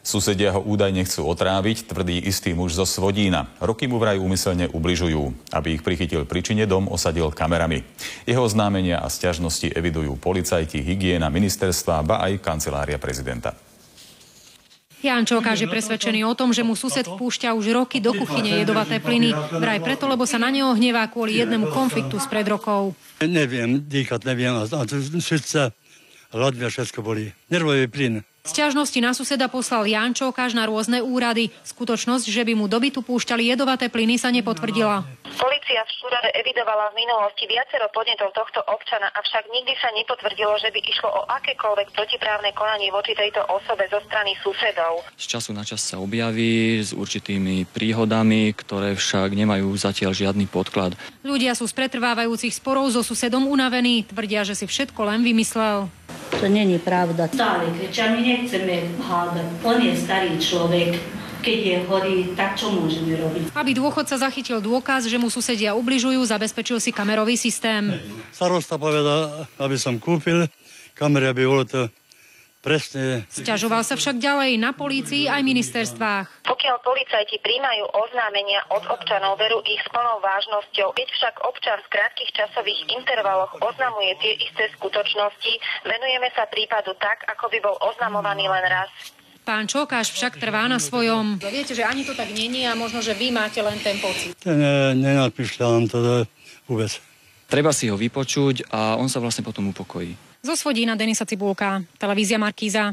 Susedia ho údajne chcú otráviť, tvrdí istý muž zo Svodína. Roky mu vraj úmyselne ubližujú. Aby ich prichytil pri čine, dom osadil kamerami. Jeho oznámenia a sťažnosti evidujú policajti, hygiena, ministerstva, ba aj kancelária prezidenta. Ján Čokáš je presvedčený o tom, že mu sused vpúšťa už roky do kuchyne jedovaté plyny. Vraj preto, lebo sa na neho hnevá kvôli jednému konfliktu spred rokov. Neviem, dýchať neviem, a srdce, hladvia, všetko bolí. Nervový plyn. Sťažnosti na suseda poslal Ján Čokáš na rôzne úrady. Skutočnosť, že by mu do bytu púšťali jedovaté plyny, sa nepotvrdila. Polícia v Štúrove evidovala v minulosti viacero podnetov tohto občana, avšak nikdy sa nepotvrdilo, že by išlo o akékoľvek protiprávne konanie voči tejto osobe zo strany susedov. Z času na čas sa objaví s určitými príhodami, ktoré však nemajú zatiaľ žiadny podklad. Ľudia sú z pretrvávajúcich sporov so susedom unavení, tvrdia, že si všetko len vymyslel. To není pravda. Stále kričia, my nechceme hádať. On je starý človek. Keď je horí, tak čo môžeme robiť? Aby dôchodca zachytil dôkaz, že mu susedia ubližujú, zabezpečil si kamerový systém. Starosta povedal, aby som kúpil kamery, aby bolo to presne. Sťažoval sa však ďalej na polícii aj ministerstvách. Pokiaľ policajti príjmajú oznámenia od občanov, berú ich s plnou vážnosťou. Keď však občan v krátkych časových intervaloch oznamuje tie isté skutočnosti, venujeme sa prípadu tak, ako by bol oznamovaný len raz. Pán Čokáš však trvá na svojom. Viete, že ani to tak není a možno, že vy máte len ten pocit. Nenapíšľam to vôbec. Treba si ho vypočuť a on sa vlastne potom upokojí. Zo Svodína Denisa Cibulka, televízia Markíza.